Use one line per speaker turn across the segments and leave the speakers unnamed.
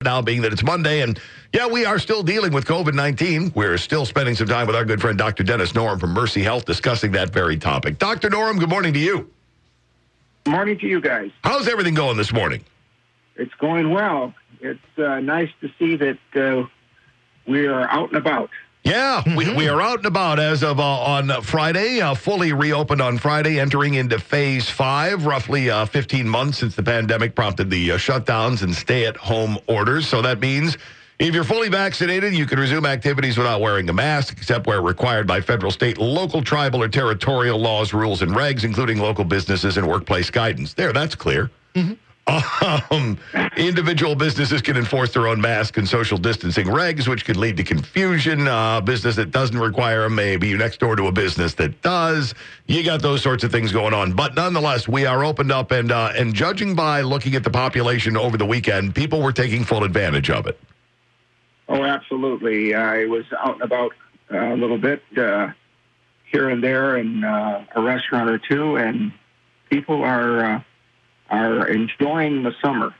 now being that it's Monday. And, yeah, we are still dealing with COVID-19. We're still spending some time with our good friend Dr. Dennis Norem from Mercy Health discussing that very topic. Dr. Norem, good morning to you.
Good morning to you guys.
How's everything going this morning?
It's going well. It's nice to see that we are out and about.
Yeah, we are out and about as of on Friday, fully reopened on Friday, entering into phase 5, roughly 15 months since the pandemic prompted the shutdowns and stay-at-home orders. So that means if you're fully vaccinated, you can resume activities without wearing a mask, except where required by federal, state, local, tribal, or territorial laws, rules, and regs, including local businesses and workplace guidance. There, that's clear. Individual businesses can enforce their own mask and social distancing regs, which could lead to confusion. Business that doesn't require them may be next door to a business that does. You got those sorts of things going on. But nonetheless, we are opened up, and judging by looking at the population over the weekend, people were taking full advantage of it.
Oh, absolutely. I was out and about a little bit here and there in a restaurant or two, and people are enjoying the summer.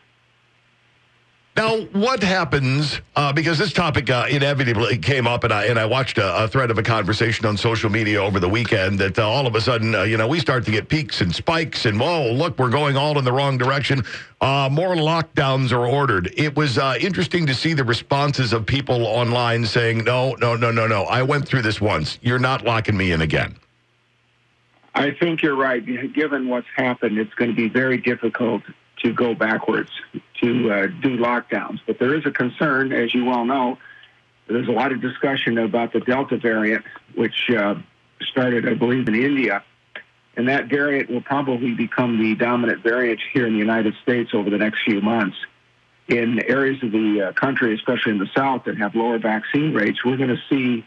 Now, what happens, because this topic inevitably came up, and I watched a thread of a conversation on social media over the weekend that all of a sudden, we start to get peaks and spikes, and, whoa, look, we're going all in the wrong direction. More lockdowns are ordered. It was interesting to see the responses of people online saying, no, I went through this once. You're not locking me in again.
I think you're right. Given what's happened, it's going to be very difficult to go backwards to do lockdowns. But there is a concern, as you well know. There's a lot of discussion about the Delta variant, which started, I believe, in India. And that variant will probably become the dominant variant here in the United States over the next few months. In areas of the country, especially in the South, that have lower vaccine rates, we're going to see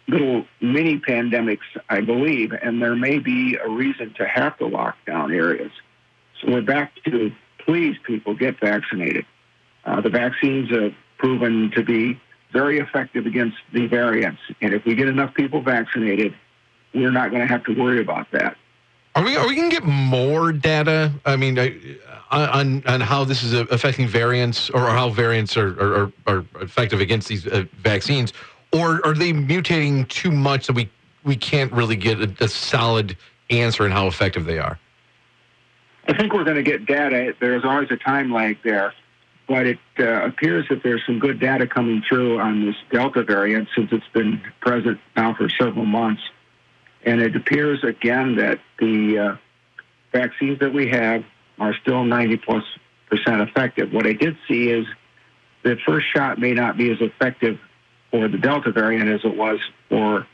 little mini pandemics, I believe, and there may be a reason to have to lock down areas. So we're back to, please, people, get vaccinated. The vaccines have proven to be very effective against the variants, and if we get enough people vaccinated, we're not going to have to worry about that.
Are we going to get more data? I mean, on how this is affecting variants, or how variants are effective against these vaccines? Or are they mutating too much that we can't really get a solid answer in how effective they are?
I think we're going to get data. There's always a time lag there. But it appears that there's some good data coming through on this Delta variant since it's been present now for several months. And it appears, again, that the vaccines that we have are still 90+% effective. What I did see is the first shot may not be as effective for the Delta variant as it was for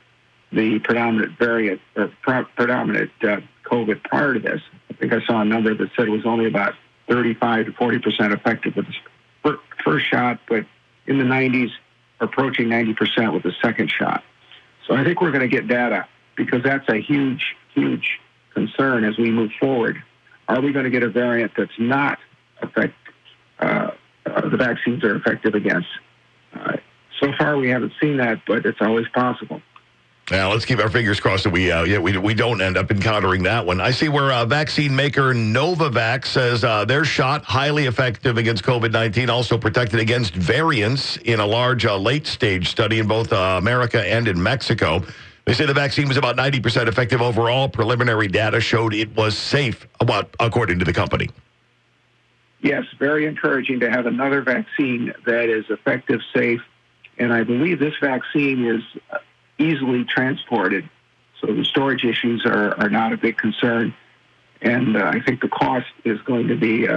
the predominant variant or predominant COVID prior to this. I think I saw a number that said it was only about 35 to 40% effective with the first shot, but in the 90s, approaching 90% with the second shot. So I think we're going to get data because that's a huge, huge concern as we move forward. Are we going to get a variant that's not the vaccines are effective against? So far, we haven't seen that, but it's always possible.
Now, let's keep our fingers crossed that we don't end up encountering that one. I see where vaccine maker Novavax says their shot, highly effective against COVID-19, also protected against variants in a large late-stage study in both America and in Mexico. They say the vaccine was about 90% effective overall. Preliminary data showed it was safe, according to the company.
Yes, very encouraging to have another vaccine that is effective, safe, and I believe this vaccine is easily transported, so the storage issues are not a big concern. And I think the cost is going to be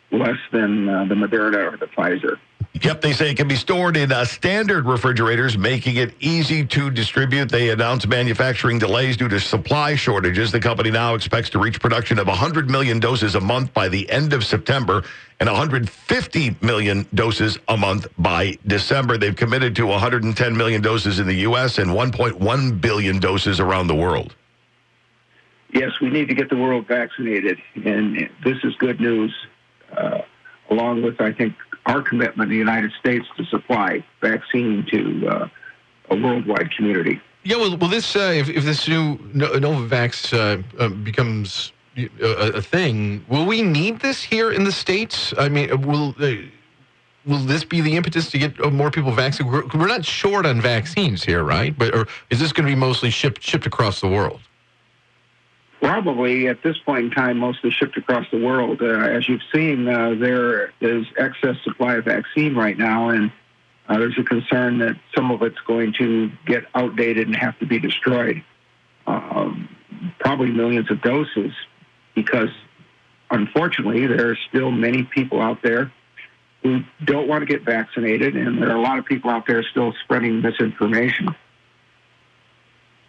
less than the Moderna or the Pfizer.
Yep, they say it can be stored in standard refrigerators, making it easy to distribute. They announced manufacturing delays due to supply shortages. The company now expects to reach production of 100 million doses a month by the end of September and 150 million doses a month by December. They've committed to 110 million doses in the U.S. and 1.1 billion doses around the world.
Yes, we need to get the world vaccinated, and this is good news, along with, I think, our commitment in the United States to supply vaccine to a worldwide community.
Yeah, well, this if this new Novavax becomes a thing. Will we need this here in the States? I mean, will this be the impetus to get more people vaccinated? We're not short on vaccines here, right? But or is this going to be mostly shipped across the world?
Probably at this point in time, mostly shipped across the world. As you've seen, there is excess supply of vaccine right now, and there's a concern that some of it's going to get outdated and have to be destroyed. Probably millions of doses, because unfortunately, there are still many people out there who don't want to get vaccinated, and there are a lot of people out there still spreading misinformation.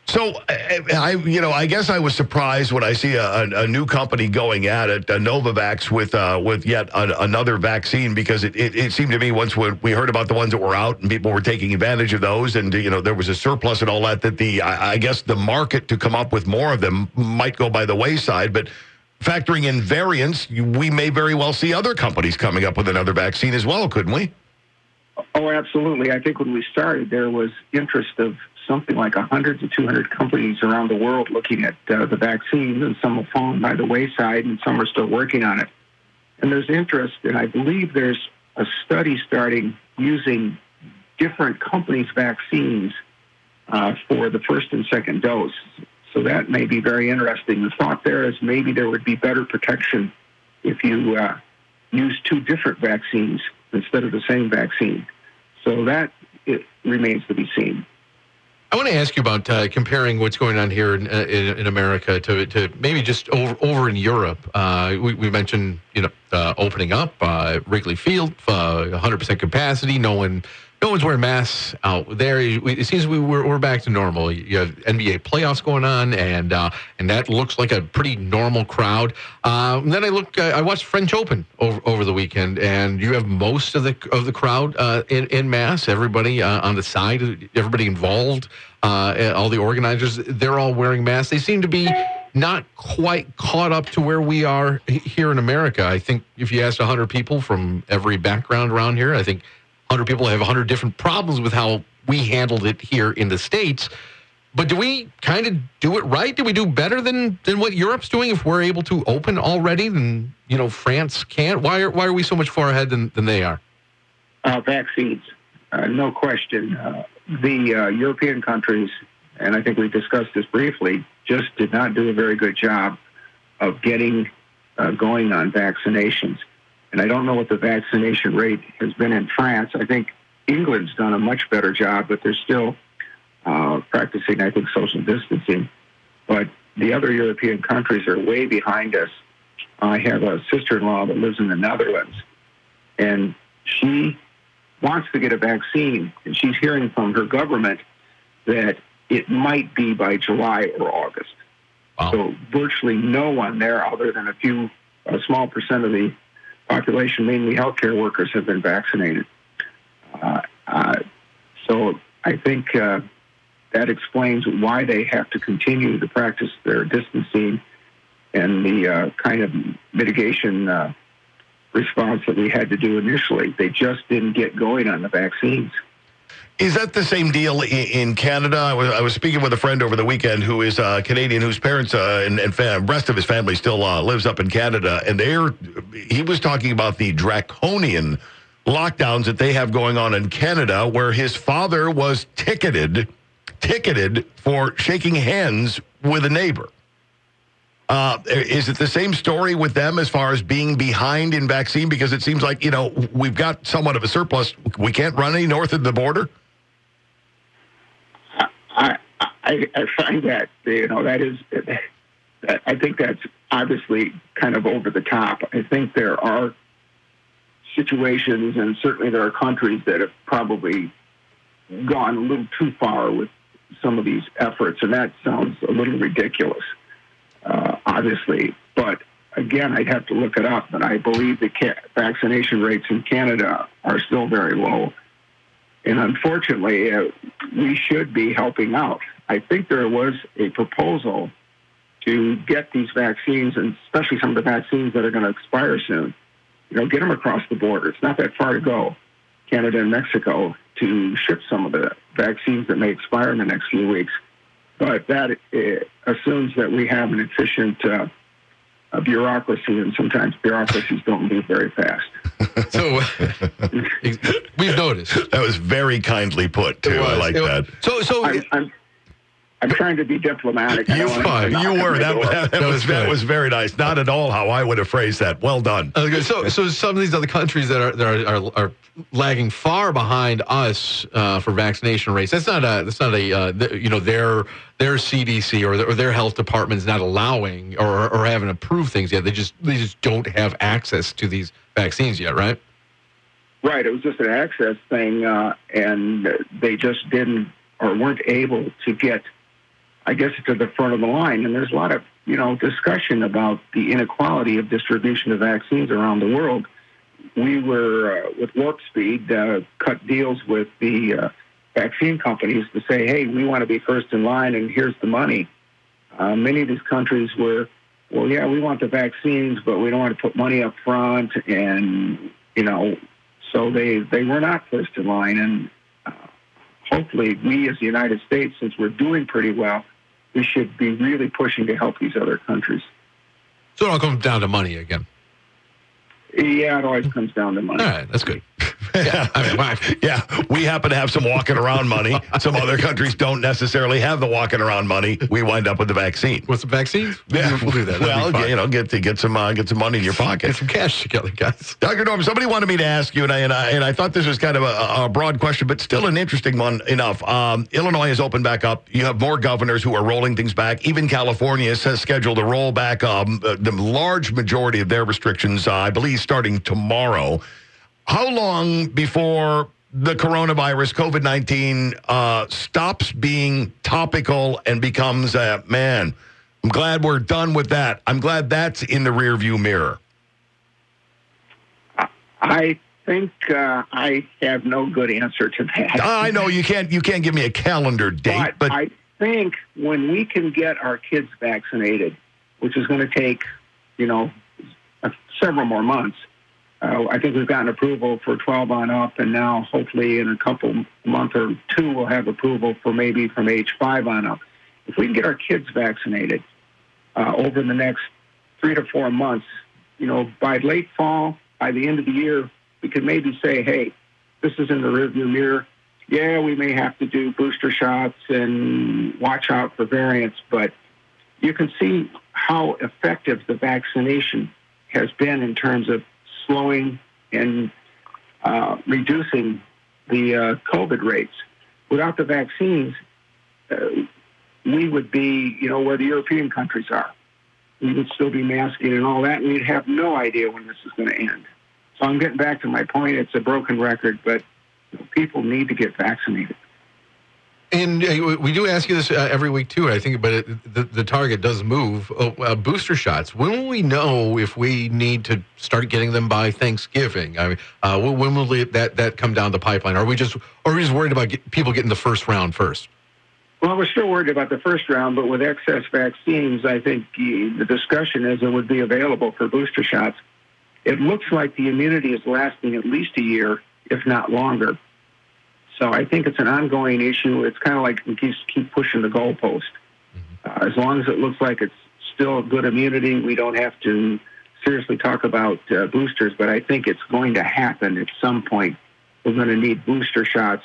So, I guess I was surprised when I see a new company going at it, Novavax, with yet another vaccine, because it seemed to me once we heard about the ones that were out and people were taking advantage of those, and there was a surplus and all that I guess the market to come up with more of them might go by the wayside. But factoring in variants, we may very well see other companies coming up with another vaccine as well, couldn't we?
Oh, absolutely. I think when we started, there was interest of something like 100 to 200 companies around the world looking at the vaccines, and some have fallen by the wayside, and some are still working on it. And there's interest, and I believe there's a study starting using different companies' vaccines for the first and second dose. So that may be very interesting. The thought there is maybe there would be better protection if you use two different vaccines instead of the same vaccine. So that it remains to be seen.
I want to ask you about comparing what's going on here in America to maybe just over in Europe. We mentioned opening up Wrigley Field, 100% capacity. No one's wearing masks out there. It seems we're back to normal. You have NBA playoffs going on, and that looks like a pretty normal crowd. Then I watched French Open over the weekend, and you have most of the crowd in mass. Everybody on the side, everybody involved, all the organizers, they're all wearing masks. They seem to be not quite caught up to where we are here in America. I think if you asked 100 people from every background around here, I think 100 people have 100 different problems with how we handled it here in the States. But do we kind of do it right? Do we do better than what Europe's doing if we're able to open already than France can't? Why are we so much far ahead than they are?
Vaccines, no question. The European countries, and I think we discussed this briefly, just did not do a very good job of getting going on vaccinations. And I don't know what the vaccination rate has been in France. I think England's done a much better job, but they're still practicing, I think, social distancing. But the other European countries are way behind us. I have a sister-in-law that lives in the Netherlands, and she wants to get a vaccine, and she's hearing from her government that it might be by July or August.
Wow. So
virtually no one there, other than a small percent of the population, mainly healthcare workers, have been vaccinated. So I think that explains why they have to continue to practice their distancing and the kind of mitigation response that we had to do initially. They just didn't get going on the vaccines.
Is that the same deal in Canada? I was speaking with a friend over the weekend who is Canadian, whose parents and rest of his family still lives up in Canada, and he was talking about the draconian lockdowns that they have going on in Canada, where his father was ticketed for shaking hands with a neighbor. Is it the same story with them as far as being behind in vaccine? Because it seems like, we've got somewhat of a surplus. We can't run any north of the border.
I find that, I think that's obviously kind of over the top. I think there are situations, and certainly there are countries that have probably gone a little too far with some of these efforts, and that sounds a little ridiculous, obviously. But again, I'd have to look it up, but I believe the vaccination rates in Canada are still very low. And unfortunately, we should be helping out. I think there was a proposal to get these vaccines, and especially some of the vaccines that are going to expire soon, get them across the border. It's not that far to go, Canada and Mexico, to ship some of the vaccines that may expire in the next few weeks. But that assumes that we have an efficient bureaucracy, and sometimes bureaucracies don't move very fast.
So we've noticed.
That was very kindly put, too. I like that.
I'm trying to be diplomatic.
You were. That was very nice. Not at all how I would have phrased that. Well done.
So some of these other countries that are lagging far behind us for vaccination rates. That's not a their CDC or their health department's not allowing or haven't approved things yet. They just don't have access to these vaccines yet, right?
Right. It was just an access thing, and they just didn't or weren't able to get, I guess, to the front of the line. And there's a lot of, discussion about the inequality of distribution of vaccines around the world. We were, with Warp Speed, cut deals with the vaccine companies to say, hey, we want to be first in line, and here's the money. Many of these countries were, well, yeah, we want the vaccines, but we don't want to put money up front. And, so they were not first in line. And hopefully we as the United States, since we're doing pretty well, we should be really pushing to help these other countries.
So it all comes down to money again.
Yeah, it always comes down to money.
All right, that's good.
We happen to have some walking around money. Some other countries don't necessarily have the walking around money. We wind up with the vaccine.
With some vaccines?
Yeah,
we'll do that.
Well, get some money in your pocket.
Get some cash together, guys.
Dr. Norm, somebody wanted me to ask you, and I thought this was kind of a broad question, but still an interesting one enough. Illinois has opened back up. You have more governors who are rolling things back. Even California has scheduled to roll back the large majority of their restrictions, I believe, starting tomorrow. How long before the coronavirus, COVID-19, stops being topical and becomes man, I'm glad we're done with that. I'm glad that's in the rearview mirror.
I think I have no good answer to that.
I know you can't give me a calendar date, but
I think when we can get our kids vaccinated, which is going to take, several more months. I think we've gotten approval for 12 on up, and now hopefully in a month or two we'll have approval for maybe from age 5 on up. If we can get our kids vaccinated over the next 3 to 4 months, by late fall, by the end of the year, we could maybe say, hey, this is in the rearview mirror. Yeah, we may have to do booster shots and watch out for variants, but you can see how effective the vaccination has been in terms of slowing and reducing the COVID rates. Without the vaccines, we would be, where the European countries are. We would still be masking and all that, and we'd have no idea when this is going to end. So I'm getting back to my point. It's a broken record, but people need to get vaccinated.
And we do ask you this every week, too, I think, but the target does move. Booster shots. When will we know if we need to start getting them by Thanksgiving? I mean, when will that come down the pipeline? Are we just worried about people getting the first round first?
Well, we're still worried about the first round, but with excess vaccines, I think the discussion is it would be available for booster shots. It looks like the immunity is lasting at least a year, if not longer. So I think it's an ongoing issue. It's kind of like we keep pushing the goalpost. As long as it looks like it's still good immunity, we don't have to seriously talk about boosters. But I think it's going to happen at some point. We're going to need booster shots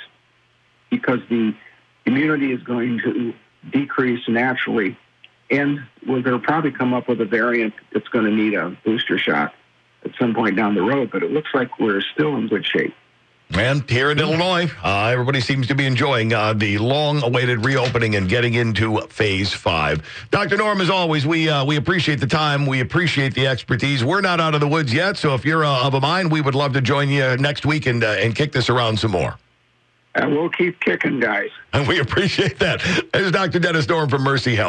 because the immunity is going to decrease naturally. And we're going to probably come up with a variant that's going to need a booster shot at some point down the road. But it looks like we're still in good shape.
And here in Illinois, everybody seems to be enjoying the long-awaited reopening and getting into Phase 5. Dr. Norm, as always, we appreciate the time. We appreciate the expertise. We're not out of the woods yet, so if you're of a mind, we would love to join you next week and kick this around some more.
And we'll keep kicking, guys.
And we appreciate that. This is Dr. Dennis Norem from Mercy Health.